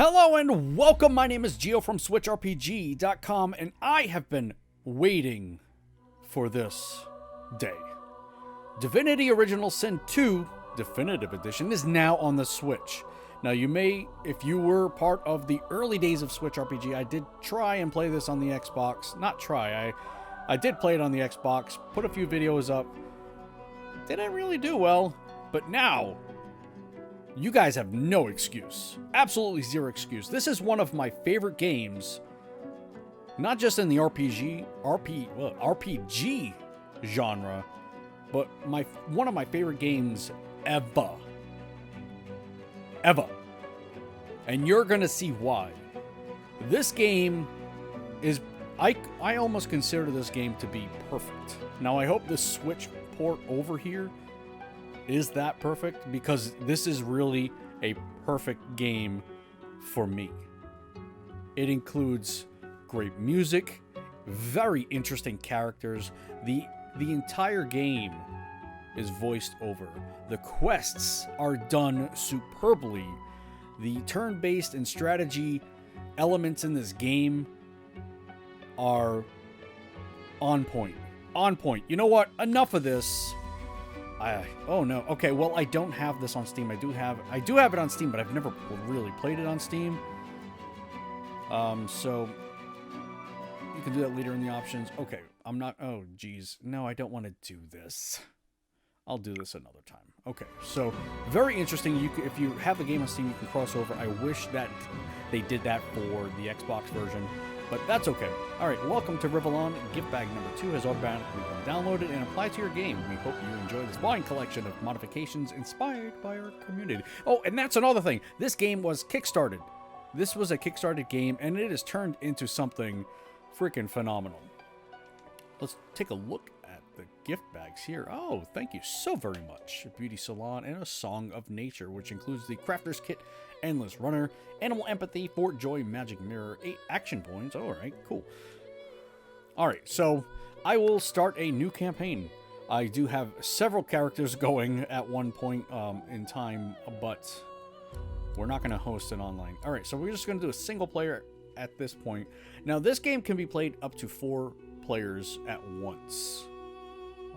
Hello and welcome, my name is Gio from Switchrpg.com and I have been waiting for this day. Divinity Original Sin 2 Definitive Edition is now on the Switch. Now you may, if you were part of the early days of Switchrpg, I did try and play this on the Xbox. Not try, I did play it on the Xbox, put a few videos up. Didn't really do well, but now you guys have no excuse. Absolutely zero excuse. This is one of my favorite games, not just in the RPG genre, but one of my favorite games ever. Ever. And you're gonna see why. This game is, I almost consider this game to be perfect. Now I hope this Switch port over here is that perfect, because this is really a perfect game for me. It includes great music, very interesting characters. The entire game is voiced over. The quests are done superbly. The turn-based and strategy elements in this game are on point. On point. You know what? Enough of this. Oh no. Okay, well, I don't have this on Steam. I do have it on Steam, but I've never really played it on Steam. So you can do that later in the options. Okay, I'm not. Oh, geez. No, I don't want to do this. I'll do this another time. Okay, so very interesting. If you have the game on Steam, you can cross over. I wish that they did that for the Xbox version, but that's okay. All right, welcome to Rivellon. Gift bag number 2 has automatically been downloaded and applied to your game. We hope you enjoy this wide collection of modifications inspired by our community. Oh, and that's another thing. This game was kickstarted. This was a kickstarted game, and it has turned into something freaking phenomenal. Let's take a look at the gift bags here. Oh, thank you so very much. A beauty salon and a song of nature, which includes the crafter's kit, endless runner, animal empathy, fort joy, magic mirror, 8 action points. All right, cool. All right, so I will start a new campaign. I do have several characters going at one point in time, but we're not going to host an online. All right, so we're just going to do a single player at this point. Now, this game can be played up to 4 players at once,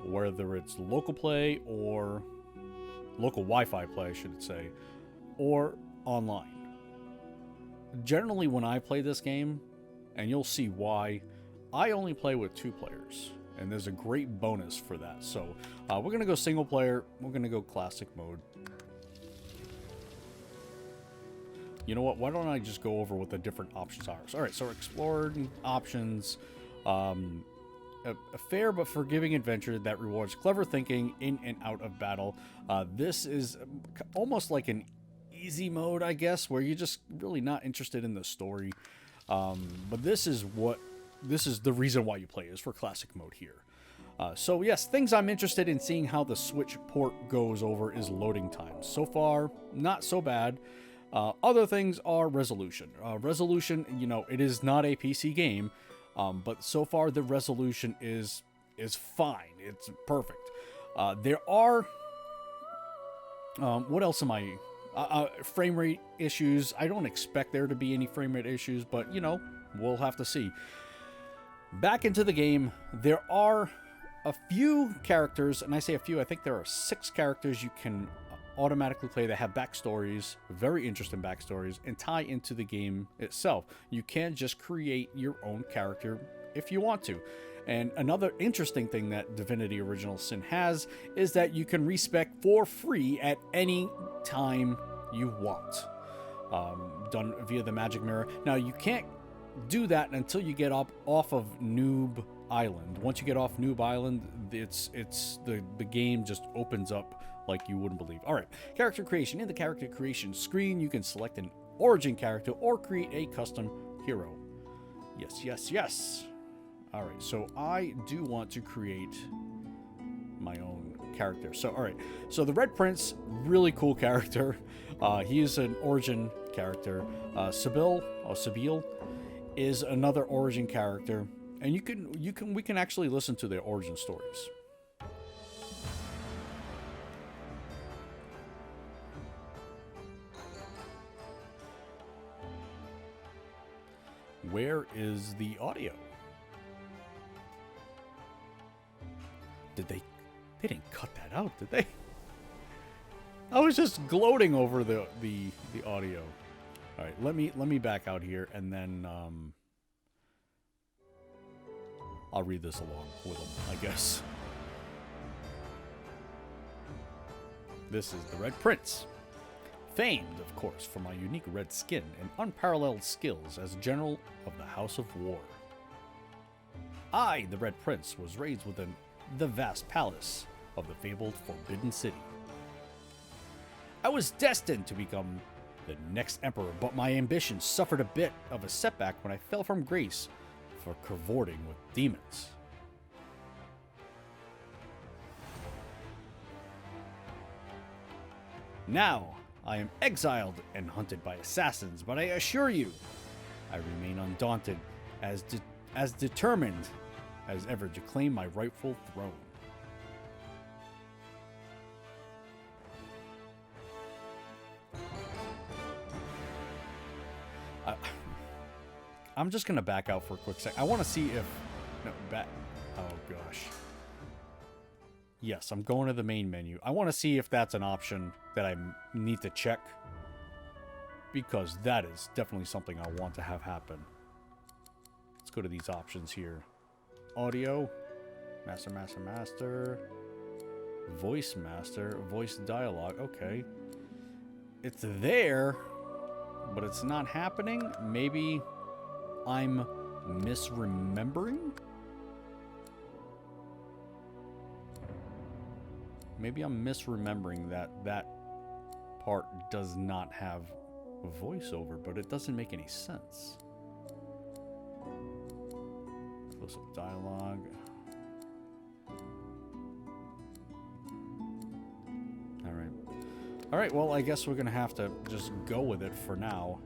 whether it's local play or local Wi-Fi play, I should say, or online. Generally, when I play this game, and you'll see why, I only play with 2 players, and there's a great bonus for that. So we're going to go single player. We're going to go classic mode. You know what? Why don't I just go over what the different options are? So, all right, so exploring options. A fair but forgiving adventure that rewards clever thinking in and out of battle. This is almost like an easy mode, I guess, where you're just really not interested in the story. But this is the reason why you play, is for classic mode here. So yes, things I'm interested in seeing how the Switch port goes over is loading times. So far, not so bad. Other things are resolution. Resolution, you know, it is not a PC game, but so far the resolution is fine. It's perfect. There are what else am I? Frame rate issues. I don't expect there to be any frame rate issues, but you know, we'll have to see. Back into the game, there are a few characters, and I say a few, I think there are 6 characters you can automatically play that have backstories, very interesting backstories, and tie into the game itself. You can just create your own character if you want to. And another interesting thing that Divinity Original Sin has is that you can respec for free at any time you want. Done via the magic mirror. Now, you can't do that until you get off of Noob Island. Once you get off Noob Island, the game just opens up like you wouldn't believe. All right, character creation. In the character creation screen, you can select an origin character or create a custom hero. Yes, yes, yes. All right, so I do want to create my own character. So, all right, so the Red Prince, really cool character. He is an origin character. Sibyl is another origin character, and we can actually listen to their origin stories. where is the audio? Did they didn't cut that out, did they? I was just gloating over the audio. All right, let me back out here, and then I'll read this along with them, I guess. This is the Red Prince. Famed, of course, for my unique red skin and unparalleled skills as General of the House of War. I, the Red Prince, was raised within the vast palace of the fabled Forbidden City. I was destined to become the next emperor, but my ambition suffered a bit of a setback when I fell from grace for cavorting with demons. Now, I am exiled and hunted by assassins, but I assure you, I remain undaunted, as determined as ever to claim my rightful throne. I'm just going to back out for a quick sec. I want to see if... No, oh, gosh. Yes, I'm going to the main menu. I want to see if that's an option that I need to check, because that is definitely something I want to have happen. Let's go to these options here. Audio. Master, master, master. Voice master. Voice dialogue. Okay. It's there, but it's not happening. Maybe I'm misremembering? Maybe I'm misremembering that part does not have voiceover, but it doesn't make any sense. Close up dialogue. Alright, well, I guess we're gonna have to just go with it for now.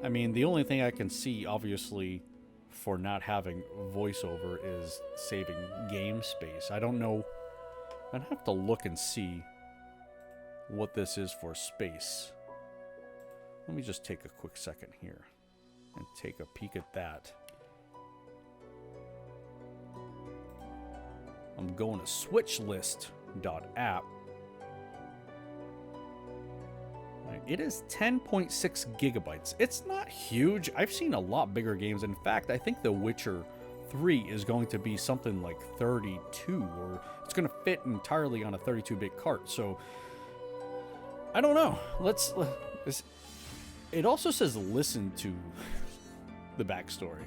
I mean, the only thing I can see, obviously, for not having voiceover is saving game space. I don't know. I'd have to look and see what this is for space. Let me just take a quick second here and take a peek at that. I'm going to switchlist.app. It is 10.6 gigabytes. It's not huge. I've seen a lot bigger games. In fact, I think The Witcher 3 is going to be something like 32, or it's going to fit entirely on a 32-bit cart. So, I don't know. It also says listen to the backstory.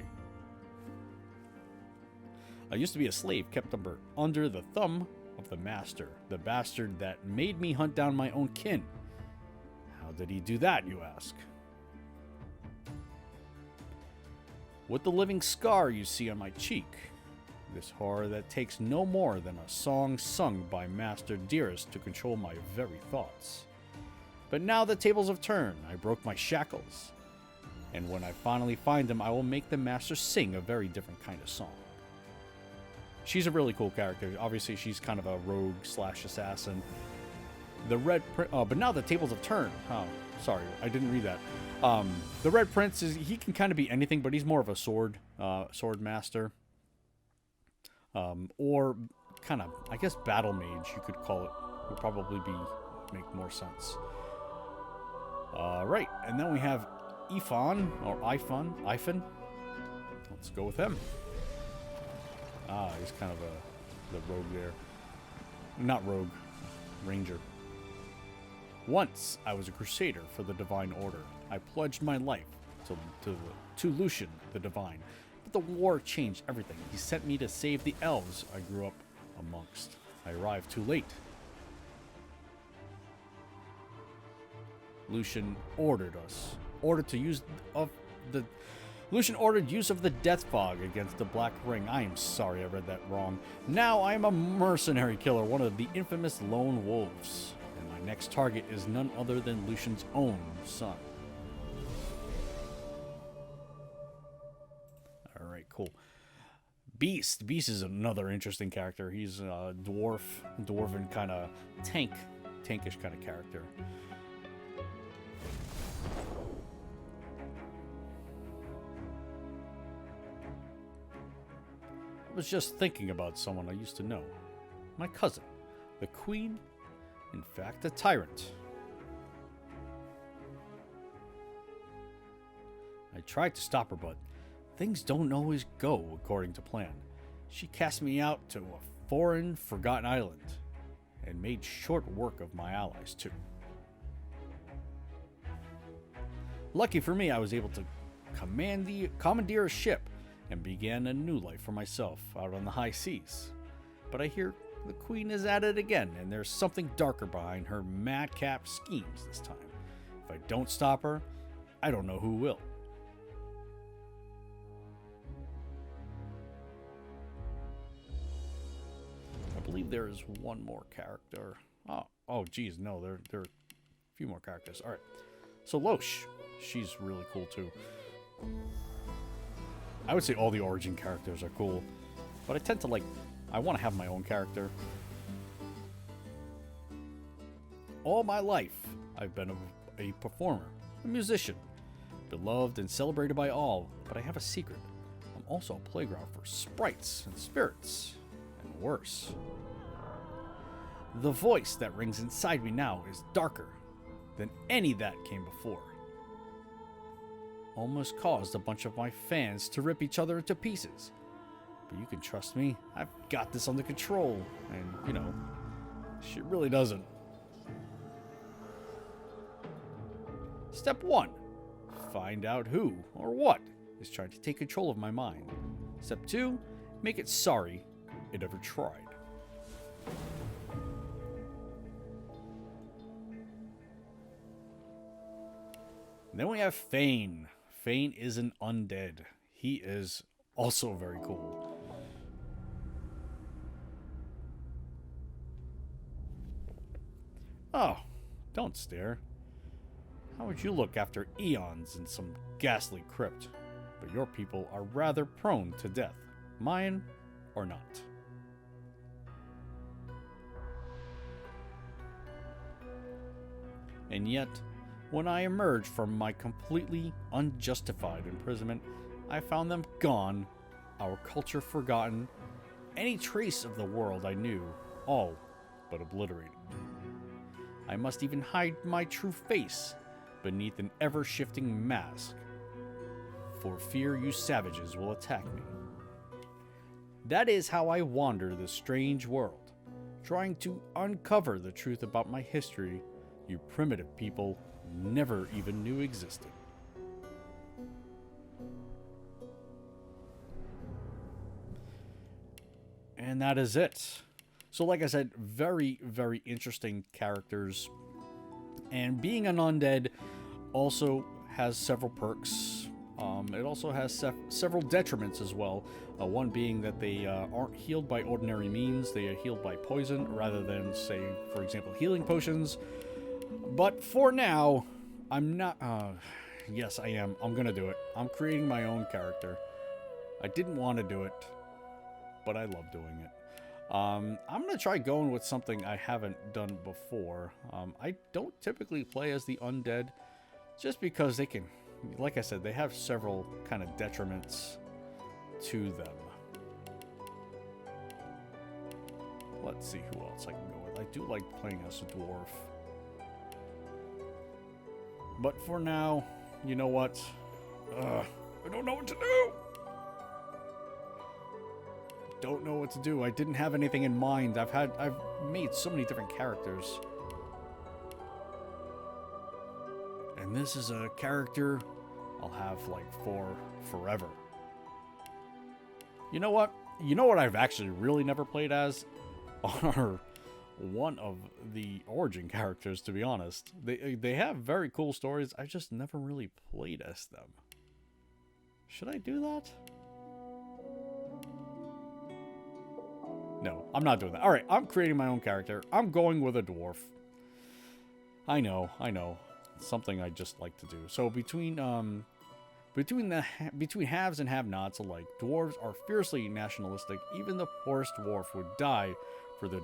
I used to be a slave kept under the thumb of the master, the bastard that made me hunt down my own kin. How did he do that, you ask? With the living scar you see on my cheek, this horror that takes no more than a song sung by Master Dearest to control my very thoughts. But now the tables have turned. I broke my shackles. And when I finally find him, I will make the master sing a very different kind of song. She's a really cool character. Obviously, she's kind of a rogue / assassin. The Red Prince... Oh, but now the tables have turned. Oh, sorry. I didn't read that. The Red Prince, he can kind of be anything, but he's more of a sword master. Or kind of, I guess, battle mage, you could call it. Would probably make more sense. Right, and then we have Ifan, or Ifan. Let's go with him. Ah, he's kind of the rogue there. Not rogue, ranger. Once, I was a crusader for the Divine Order. I pledged my life to Lucian, the Divine. But the war changed everything. He sent me to save the elves I grew up amongst. I arrived too late. Lucian ordered use of the Death Fog against the Black Ring. I am sorry I read that wrong. Now I am a mercenary killer, one of the infamous Lone Wolves. And my next target is none other than Lucian's own son. Alright, cool. Beast. Beast is another interesting character. He's a dwarven kind of tankish kind of character. was just thinking about someone I used to know. My cousin, the queen, in fact, a tyrant. I tried to stop her, but things don't always go according to plan. She cast me out to a foreign, forgotten island, and made short work of my allies, too. Lucky for me, I was able to commandeer a ship and began a new life for myself out on the high seas. But I hear the queen is at it again, and there's something darker behind her madcap schemes this time. If I don't stop her, I don't know who will. I believe there is one more character. Oh, geez, no, there are a few more characters. All right, so Loesch, she's really cool too. I would say all the origin characters are cool, but I tend to I want to have my own character. All my life, I've been a performer, a musician, beloved and celebrated by all, but I have a secret. I'm also a playground for sprites and spirits, and worse. The voice that rings inside me now is darker than any that came before. Almost caused a bunch of my fans to rip each other into pieces. But you can trust me, I've got this under control, and, she really doesn't. Step 1. Find out who, or what, is trying to take control of my mind. Step 2. Make it sorry it ever tried. And then we have Fane. Fane is an undead. He is also very cool. Oh, don't stare. How would you look after eons in some ghastly crypt? But your people are rather prone to death. Mine or not. And yet, when I emerged from my completely unjustified imprisonment, I found them gone, our culture forgotten, any trace of the world I knew, all but obliterated. I must even hide my true face beneath an ever-shifting mask, for fear you savages will attack me. That is how I wander this strange world, trying to uncover the truth about my history you primitive people never even knew existed. And that is it. So like I said, very, very interesting characters. And being an undead also has several perks. It also has several detriments as well. One being that they aren't healed by ordinary means. They are healed by poison rather than, say, for example, healing potions. But for now, I'm not... yes, I am. I'm going to do it. I'm creating my own character. I didn't want to do it, but I love doing it. I'm going to try going with something I haven't done before. I don't typically play as the undead, just because they can... Like I said, they have several kind of detriments to them. Let's see who else I can go with. I do like playing as a dwarf. But for now, you know what? I don't know what to do. Don't know what to do. I didn't have anything in mind. I've made so many different characters. And this is a character I'll have like for forever. You know what? You know what I've actually really never played as? Are one of the origin characters, to be honest. They have very cool stories. I just never really played as them. Should I do that? No, I'm not doing that. Alright, I'm creating my own character. I'm going with a dwarf. I know. Something I just like to do. So between haves and have-nots alike, dwarves are fiercely nationalistic. Even the poorest dwarf would die for the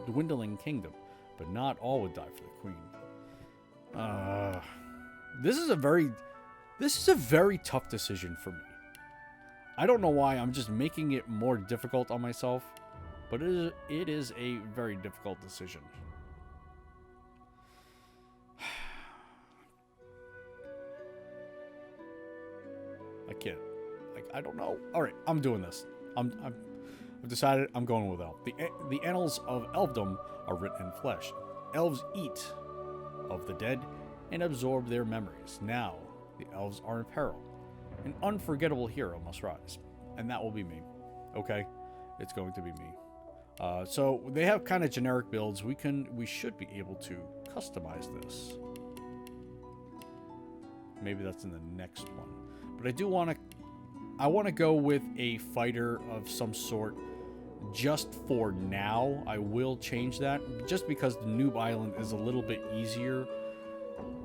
dwindling kingdom, but not all would die for the queen. This is a very tough decision for me. I don't know why. I'm just making it more difficult on myself. But it is a very difficult decision. I can't. I don't know. All right, I'm doing this. I've decided I'm going with elf. The annals of elfdom are written in flesh. Elves eat of the dead and absorb their memories. Now, the elves are in peril. An unforgettable hero must rise. And that will be me. Okay? It's going to be me. So they have kind of generic builds. We should be able to customize this. Maybe that's in the next one. But I want to go with a fighter of some sort just for now. I will change that just because the noob island is a little bit easier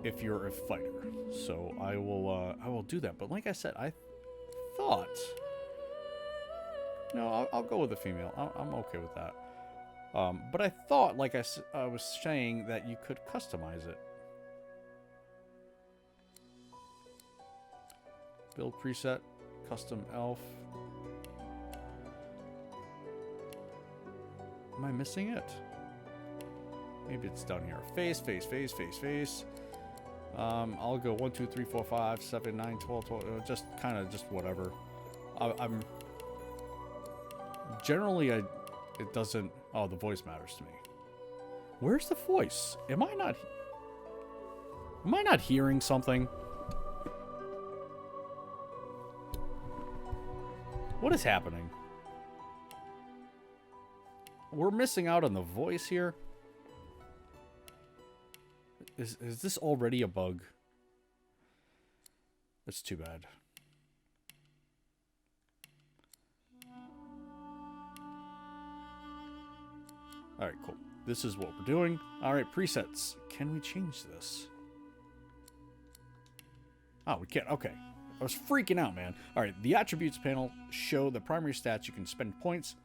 if you're a fighter. So I will do that. But like I said, I thought, no, I'll go with a female. I'm okay with that. But I thought, like I was saying, that you could customize it. Build preset, custom elf. Am I missing it? Maybe it's down here. Face. I'll go 1, 2, 3, 4, 5, 7, 9, 12, 12. Just kind of just whatever. I'm generally it doesn't. Oh, the voice matters to me. Where's the voice? Am I not hearing something? What is happening? We're missing out on the voice here. Is this already a bug? That's too bad. Alright, cool. This is what we're doing. Alright, presets. Can we change this? Oh, we can't. Okay. I was freaking out, man. Alright, the attributes panel show the primary stats you can spend points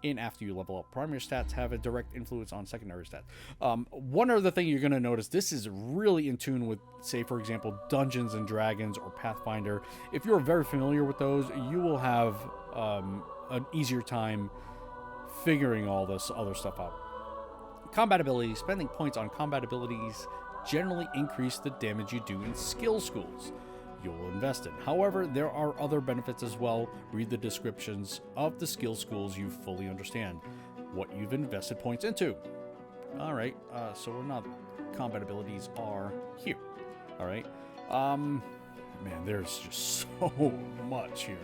in after you level up. Primary stats have a direct influence on secondary stats. One other thing you're going to notice, this is really in tune with, say, for example, Dungeons and Dragons or Pathfinder. If you're very familiar with those, you will have an easier time figuring all this other stuff out. Combat abilities. Spending points on combat abilities generally increase the damage you do in skill schools you'll invest in. However, there are other benefits as well. Read the descriptions of the skill schools you fully understand what you've invested points into. All right, so we're not. Combat abilities are here. All right. Man, there's just so much here.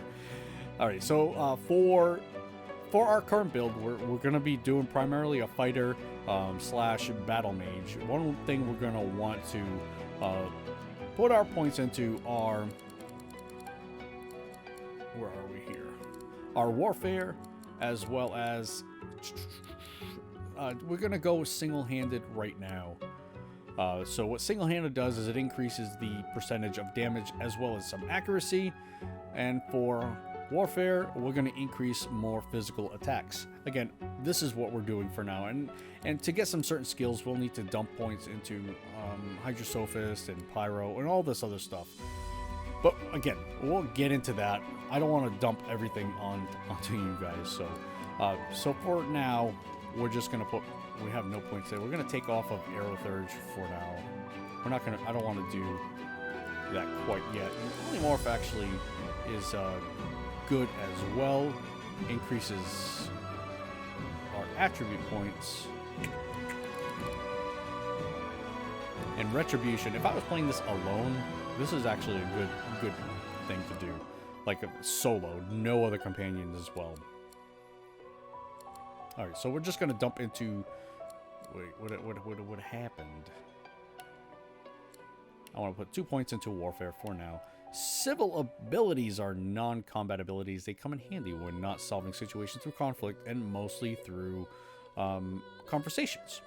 All right, so for our current build, we're going to be doing primarily a fighter slash battle mage. One thing we're going to want to put our points into are, where are we here? Our warfare, as well as we're going to go single-handed right now. So what single-handed does is it increases the percentage of damage as well as some accuracy. And for warfare, we're going to increase more physical attacks. Again, this is what we're doing for now. And to get some certain skills, we'll need to dump points into Hydrosophist and Pyro and all this other stuff. But again, we'll get into that. I don't want to dump everything onto you guys. So for now, we're just going to put, we have no points there. We're going to take off of Aerothurge for now. We're not going to, I don't want to do that quite yet. And Polymorph actually is good as well. Increases our attribute points. And Retribution, if I was playing this alone, this is actually a good thing to do. Like a solo, no other companions as well. Alright, so we're just going to dump into... Wait, what happened? I want to put 2 points into Warfare for now. Civil abilities are non-combat abilities. They come in handy when not solving situations through conflict and mostly through conversations.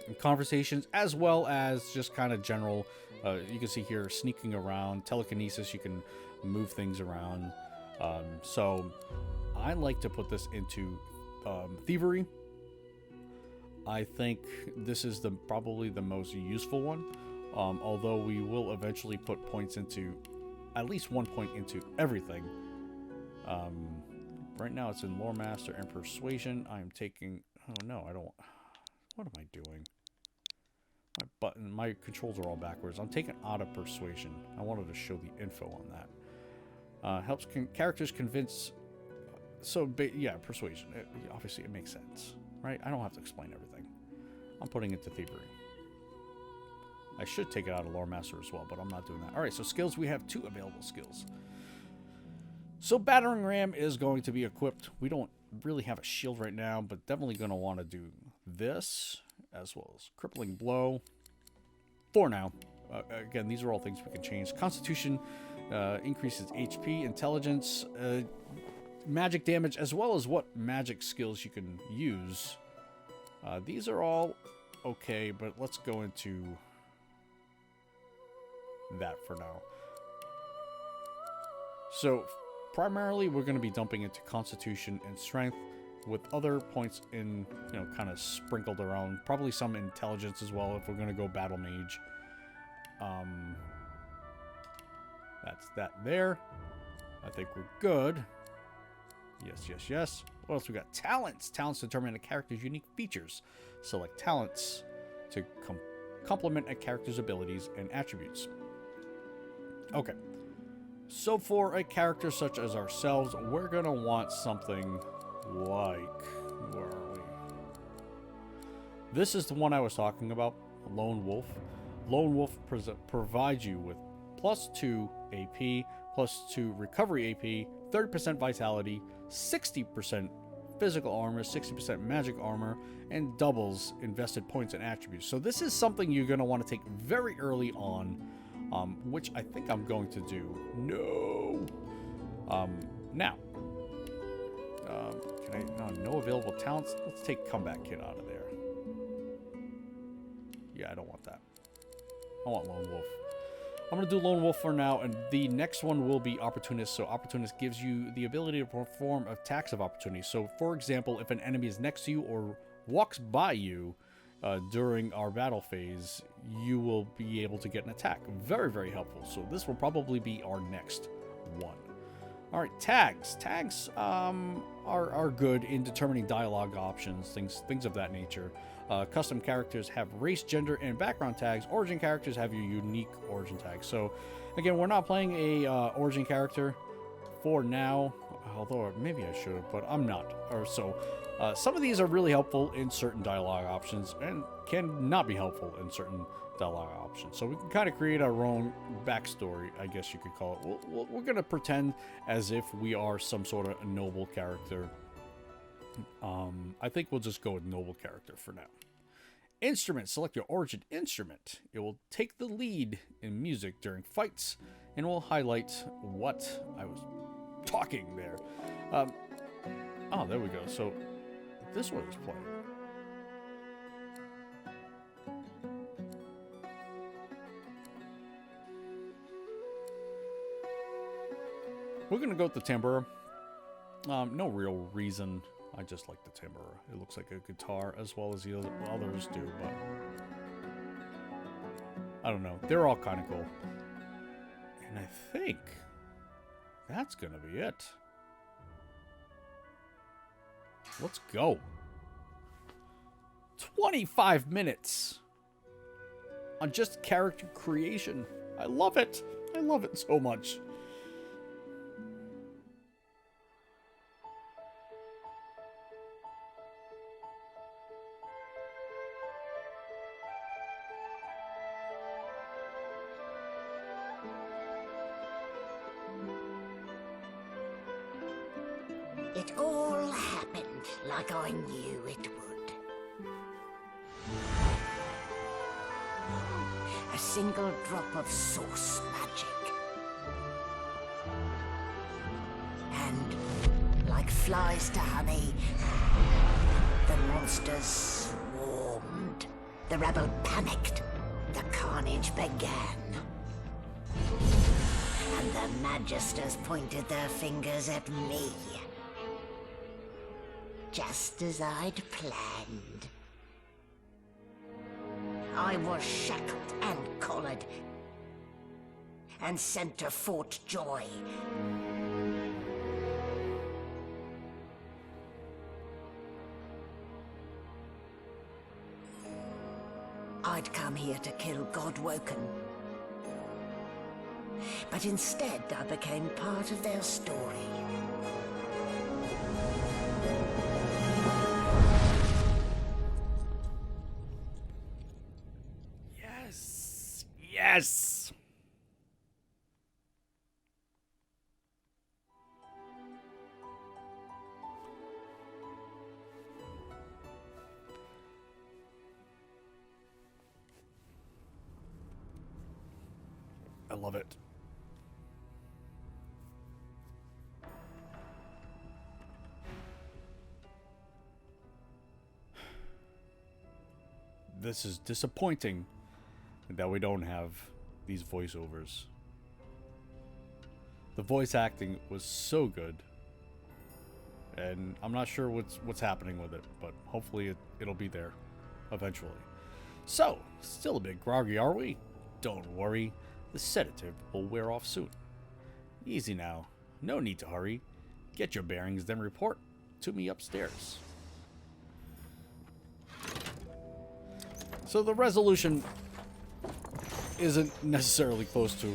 And conversations as well as just kind of general, you can see here, sneaking around, telekinesis, you can move things around. So I like to put this into thievery. I think this is probably the most useful one. Although we will eventually put points into, at least 1 point into everything. Right now it's in Lore Master and Persuasion. I'm taking... Oh, no, I don't... What am I doing? My controls are all backwards. I'm taking out of Persuasion. I wanted to show the info on that. Helps characters convince... yeah, Persuasion. Obviously, it makes sense, right? I don't have to explain everything. I'm putting it to Thievery. I should take it out of Lore Master as well, but I'm not doing that. All right, so skills. We have 2 available skills. So Battering Ram is going to be equipped. We don't really have a shield right now, but definitely going to want to do this, as well as Crippling Blow. For now. Again, these are all things we can change. Constitution increases HP, Intelligence, magic damage, as well as what magic skills you can use. These are all okay, but let's go into that for now. So, primarily, we're going to be dumping into Constitution and Strength, with other points in, you know, kind of sprinkled around. Probably some Intelligence as well if we're going to go Battle Mage. That's that there. I think we're good. Yes, yes, yes. What else we got? Talents. Talents determine a character's unique features. Select talents to complement a character's abilities and attributes. Okay. So for a character such as ourselves, we're going to want something like... Where are we? This is the one I was talking about. Lone Wolf. Lone Wolf provides you with +2 AP, +2 recovery AP, 30% vitality, 60% physical armor, 60% magic armor, and doubles invested points and attributes. So this is something you're going to want to take very early on, which I think I'm going to do. No! Now, can I... no available talents? Let's take Comeback Kid out of there. Yeah, I don't want that. I want Lone Wolf. I'm going to do Lone Wolf for now, and the next one will be Opportunist. So Opportunist gives you the ability to perform attacks of opportunity. So, for example, if an enemy is next to you or walks by you during our battle phase, you will be able to get an attack. Very, very helpful. So this will probably be our next one. All right, tags. Tags are good in determining dialogue options, things of that nature. Custom characters have race, gender, and background tags. Origin characters have your unique origin tags. So, again, we're not playing a origin character for now, although maybe I should have, but I'm not. Some of these are really helpful in certain dialogue options and can not be helpful in certain dialogue options. So we can kind of create our own backstory, I guess you could call it. We're going to pretend as if we are some sort of noble character. I think we'll just go with noble character for now. Instrument. Select your origin instrument. It will take the lead in music during fights and will highlight what I was talking there. Oh, there we go. So this one is playing. We're going to go with the timbre. No real reason. I just like the timbre. It looks like a guitar as well as the others do, but I don't know. They're all kind of cool. And I think that's going to be it. Let's go. 25 minutes on just character creation. I love it. I love it so much. It all happened like I knew it would. A single drop of source magic. And, like flies to honey, the monsters swarmed. The rebel panicked. The carnage began. And the magisters pointed their fingers at me. Just as I'd planned. I was shackled and collared, and sent to Fort Joy. I'd come here to kill Godwoken. But instead, I became part of their story. Yes! Yes! I love it. This is disappointing that we don't have these voiceovers. The voice acting was so good, and I'm not sure what's happening with it, but hopefully it'll be there eventually. So, still a bit groggy, are we? Don't worry, the sedative will wear off soon. Easy now, no need to hurry. Get your bearings, then report to me upstairs. So the resolution isn't necessarily close to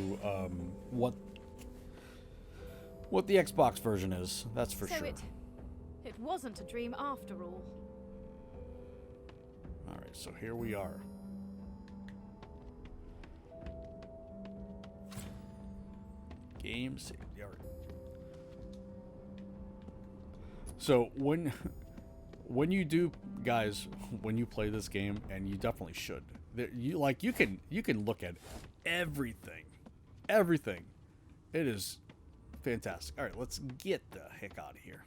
what the Xbox version is. That's for sure. It wasn't a dream after all. All right, so here we are. Game saved. All right. So when you do, guys, when you play this game, and you definitely should, you can look at everything. It is fantastic. All right, let's get the heck out of here.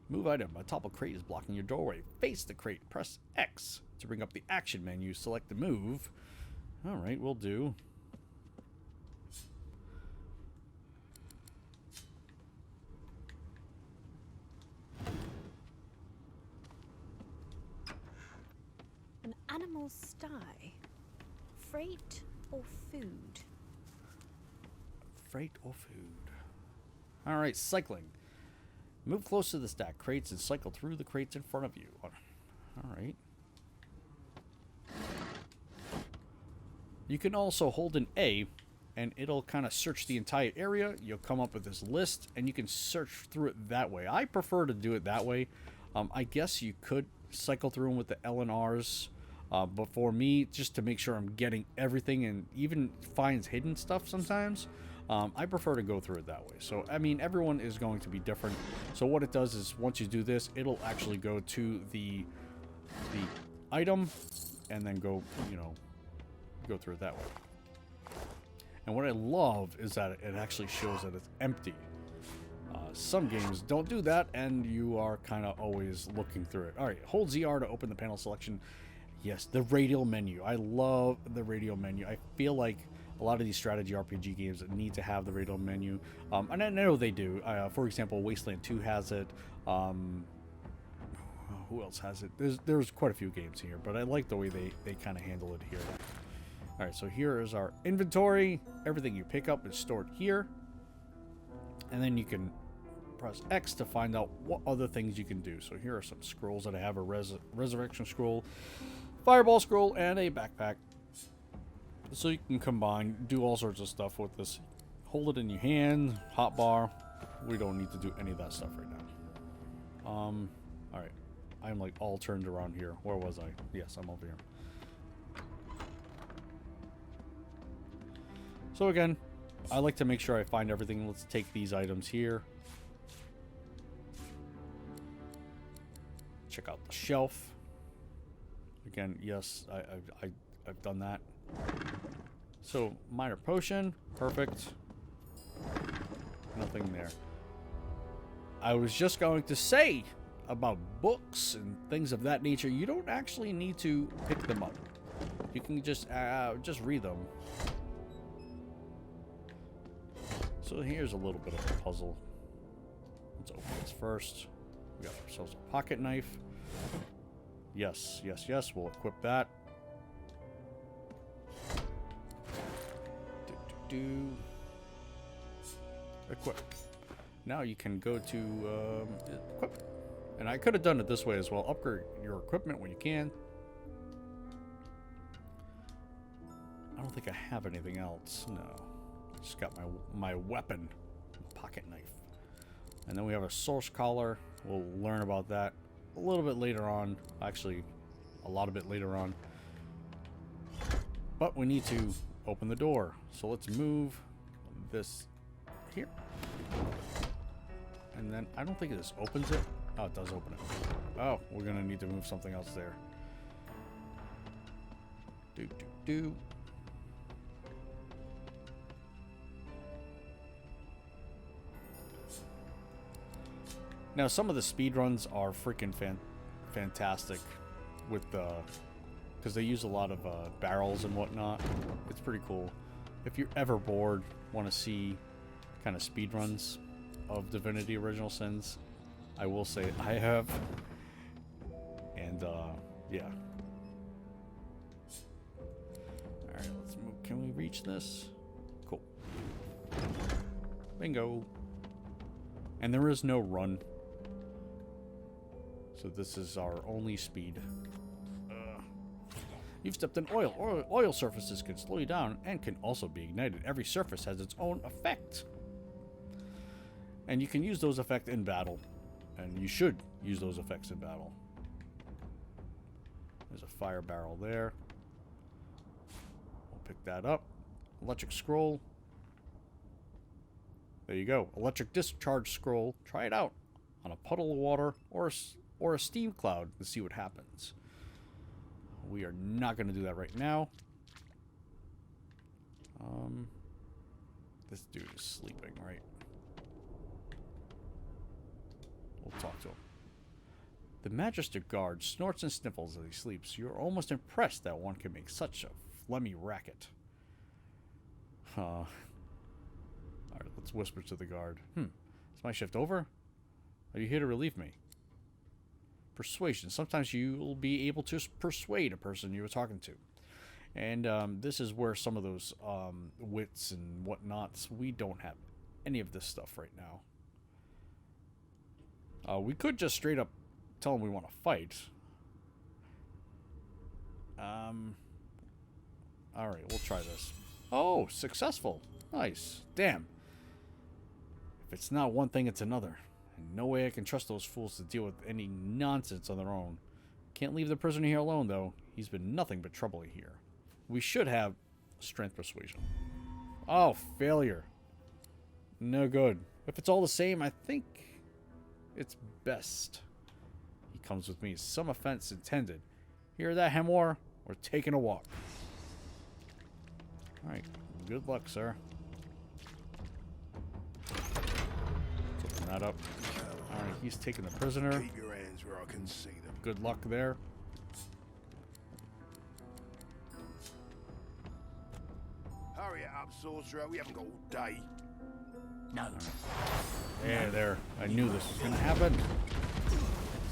Move item. A topple crate is blocking your doorway. Face the crate. Press X to bring up the action menu. Select the move. All right, we'll do. An animal's sty. Freight or food? Freight or food. All right, cycling. Move close to the stack crates and cycle through the crates in front of you. All right. You can also hold an A, and it'll kind of search the entire area. You'll come up with this list, and you can search through it that way. I prefer to do it that way. I guess you could cycle through them with the L and R's, but for me, just to make sure I'm getting everything and even finds hidden stuff sometimes, I prefer to go through it that way. So, I mean, everyone is going to be different. So what it does is once you do this, it'll actually go to the item and then go, go through it that way. And what I love is that it actually shows that it's empty. Some games don't do that, and you are kind of always looking through it. All right, hold ZR to open the panel selection. Yes, the Radial Menu. I love the Radial Menu. I feel like a lot of these strategy RPG games need to have the Radial Menu. And I know they do. For example, Wasteland 2 has it. Who else has it? There's quite a few games here, but I like the way they kind of handle it here. All right, so here is our inventory. Everything you pick up is stored here. And then you can press X to find out what other things you can do. So here are some scrolls that I have: a resurrection scroll, fireball scroll, and a backpack. So you can combine, do all sorts of stuff with this. Hold it in your hand, hotbar. We don't need to do any of that stuff right now. All right, I'm like all turned around here. Where was I? Yes, I'm over here. So again, I like to make sure I find everything. Let's take these items here. Check out the shelf. Again, yes, I've done that. So, minor potion, perfect. Nothing there. I was just going to say about books and things of that nature. You don't actually need to pick them up. You can just read them. So here's a little bit of a puzzle. Let's open this first. We got ourselves a pocket knife. Yes, yes, yes. We'll equip that. Equip. Now you can go to equip. And I could have done it this way as well. Upgrade your equipment when you can. I don't think I have anything else. No. Just got my weapon. Pocket knife. And then we have a source collar. We'll learn about that a little bit later on. Actually, a lot of it later on. But we need to open the door. So let's move this here. And then I don't think this opens it. Oh, it does open it. Oh, we're going to need to move something else there. Do. Now, some of the speedruns are freaking fantastic with the... because they use a lot of barrels and whatnot. It's pretty cool. If you're ever bored, want to see kind of speedruns of Divinity Original Sins, I will say I have. And, yeah. Alright, let's move. Can we reach this? Cool. Bingo. And there is no run. So this is our only speed. You've stepped in oil. Oil surfaces can slow you down and can also be ignited. Every surface has its own effect. And you can use those effects in battle. And you should use those effects in battle. There's a fire barrel there. We'll pick that up. Electric scroll. There you go. Electric discharge scroll. Try it out on a puddle of water or a steam cloud to see what happens. We are not going to do that right now. This dude is sleeping, right? We'll talk to him. The Magister Guard snorts and sniffles as he sleeps. You're almost impressed that one can make such a phlegmy racket. Alright, let's whisper to the guard. Is my shift over? Are you here to relieve me? Persuasion. Sometimes you'll be able to persuade a person you were talking to. And this is where some of those wits and whatnots, we don't have any of this stuff right now. We could just straight up tell them we want to fight. Alright, we'll try this. Oh, successful. Nice. Damn. If it's not one thing, it's another. And no way I can trust those fools to deal with any nonsense on their own. Can't leave the prisoner here alone, though. He's been nothing but trouble here. We should have strength persuasion. Oh, failure. No good. If it's all the same, I think it's best he comes with me. Some offense intended. Hear that, Hemor? We're taking a walk. Alright. Good luck, sir. Open that up. Alright, he's taking the prisoner. Keep your hands where I can see them. Good luck there. Hurry it up, sorcerer. We haven't got all day. No. Yeah, there. I knew this was going to happen.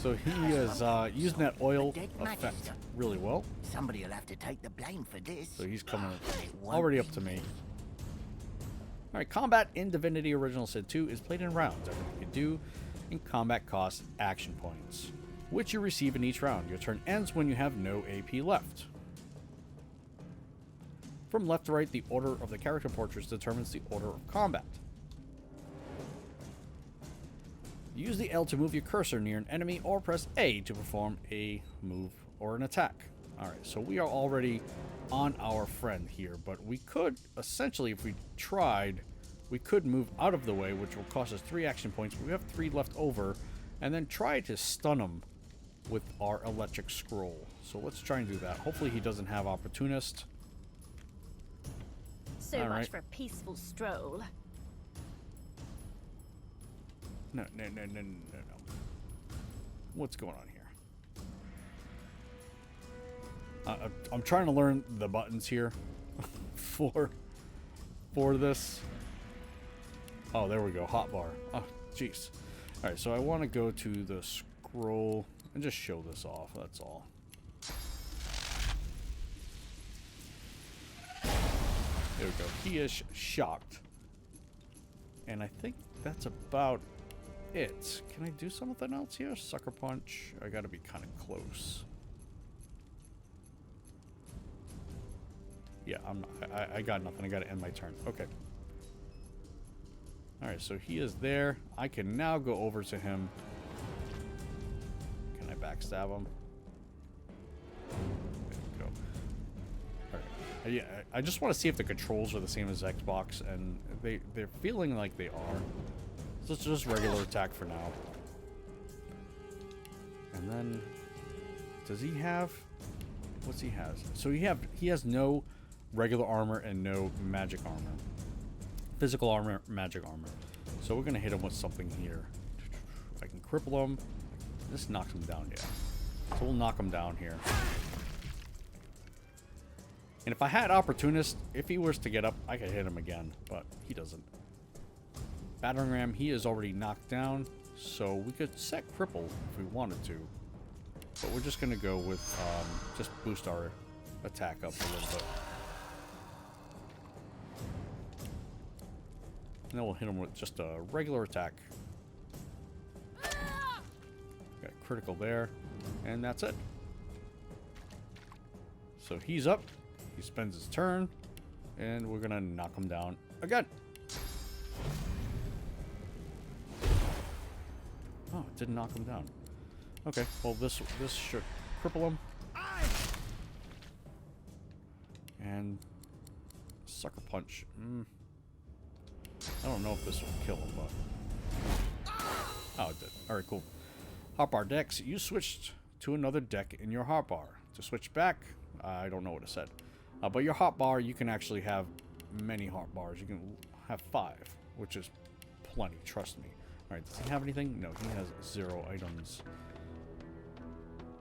So he is using that oil effect really well. Somebody will have to take the blame for this. So he's coming already up to me. Alright, combat in Divinity Original Sin 2 is played in rounds. Everything you do in combat costs action points, which you receive in each round. Your turn ends when you have no AP left. From left to right, the order of the character portraits determines the order of combat. Use the L to move your cursor near an enemy, or press A to perform a move or an attack. Alright, so we are already on our friend here, but we could, essentially, if we tried, we could move out of the way, which will cost us 3 action points, but we have 3 left over, and then try to stun him with our electric scroll. So let's try and do that. Hopefully he doesn't have Opportunist. So All much right. for a peaceful stroll. No. What's going on here? I'm trying to learn the buttons here for this. Oh, there we go. Hotbar. Oh, jeez. All right, so I want to go to the scroll and just show this off. That's all. There we go. He is shocked. And I think that's about it. Can I do something else here? Sucker punch. I gotta be kind of close. Yeah, I'm not. I got nothing. I gotta end my turn. Okay. Alright, so he is there. I can now go over to him. Can I backstab him? There we go. Alright. Yeah, I just want to see if the controls are the same as Xbox, and they're feeling like they are. So it's just regular attack for now. And then, does he have? What's he has? So he has no regular armor and no magic armor. Physical armor, magic armor. So we're gonna hit him with something here. I can cripple him. This knocks him down, yeah. So we'll knock him down here. And if I had Opportunist, if he was to get up, I could hit him again, but he doesn't. Battering Ram, he is already knocked down, so we could set cripple if we wanted to. But we're just gonna go with just boost our attack up a little bit. And then we'll hit him with just a regular attack. Got critical there. And that's it. So he's up. He spends his turn. And we're going to knock him down again. Oh, it didn't knock him down. Okay, well this should cripple him. And sucker punch. I don't know if this will kill him, but... Oh, it did. Alright, cool. Hotbar decks. You switched to another deck in your hotbar. To switch back, I don't know what it said. But your hotbar, you can actually have many hotbars. You can have 5, which is plenty, trust me. Alright, does he have anything? No, he has 0 items.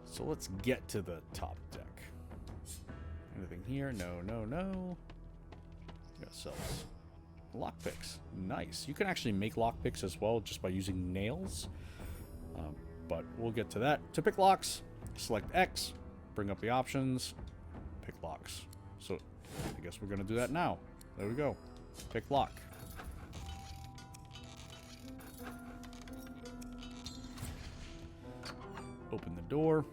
So let's get to the top deck. Anything here? No, no, no. Got cells. Lockpicks. Nice. You can actually make lockpicks as well just by using nails. But we'll get to that. To pick locks, select X, bring up the options, pick locks. So I guess we're going to do that now. There we go. Pick lock. Open the door.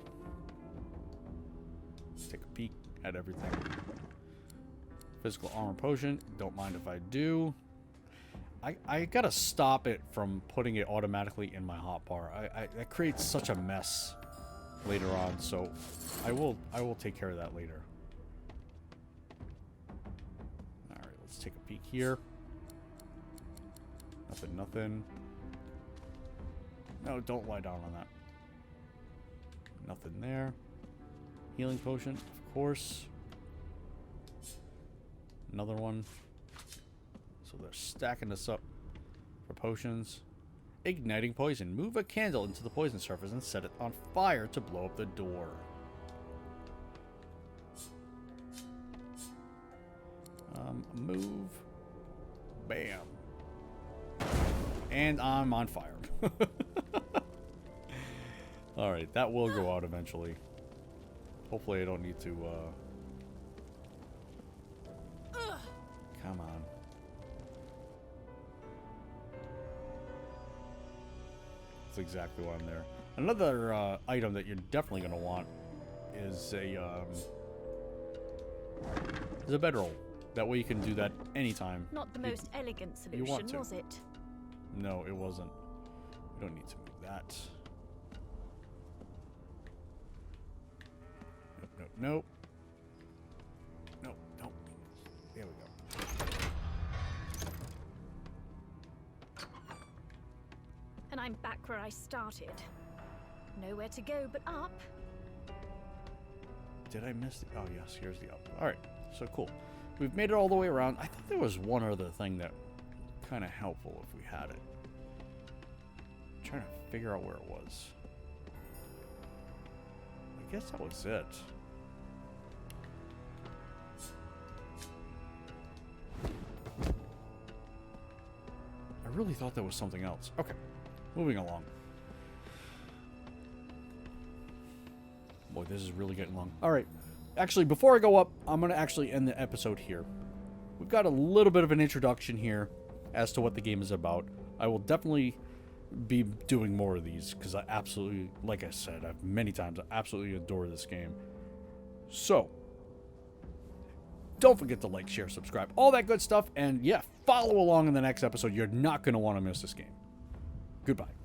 Take a peek at everything. Physical armor potion. Don't mind if I do. I gotta stop it from putting it automatically in my hotbar. That creates such a mess later on, so I will take care of that later. Alright, let's take a peek here. Nothing. No, don't lie down on that. Nothing there. Healing potion, of course. Another one. So they're stacking this up for potions. Igniting poison. Move a candle into the poison surface and set it on fire to blow up the door. Move. Bam. And I'm on fire. Alright, that will go out eventually. Hopefully I don't need to, Come on. That's exactly why I'm there. Another item that you're definitely going to want is a bedroll. That way you can do that anytime. Not the most elegant solution, was it? No, it wasn't. We don't need to move that. Nope. Nope, don't. There we go. And I'm back where I started. Nowhere to go but up. Did I miss the... Oh, yes, here's the up. Alright, so cool. We've made it all the way around. I thought there was one other thing that kind of helpful if we had it. I'm trying to figure out where it was. I guess that was it. I really thought there was something else. Okay, moving along. Boy, this is really getting long. All right. Actually, before I go up, I'm going to actually end the episode here. We've got a little bit of an introduction here as to what the game is about. I will definitely be doing more of these because I absolutely, like I said, I've many times, I absolutely adore this game. So, don't forget to like, share, subscribe, all that good stuff. And yeah, follow along in the next episode. You're not going to want to miss this game. Goodbye.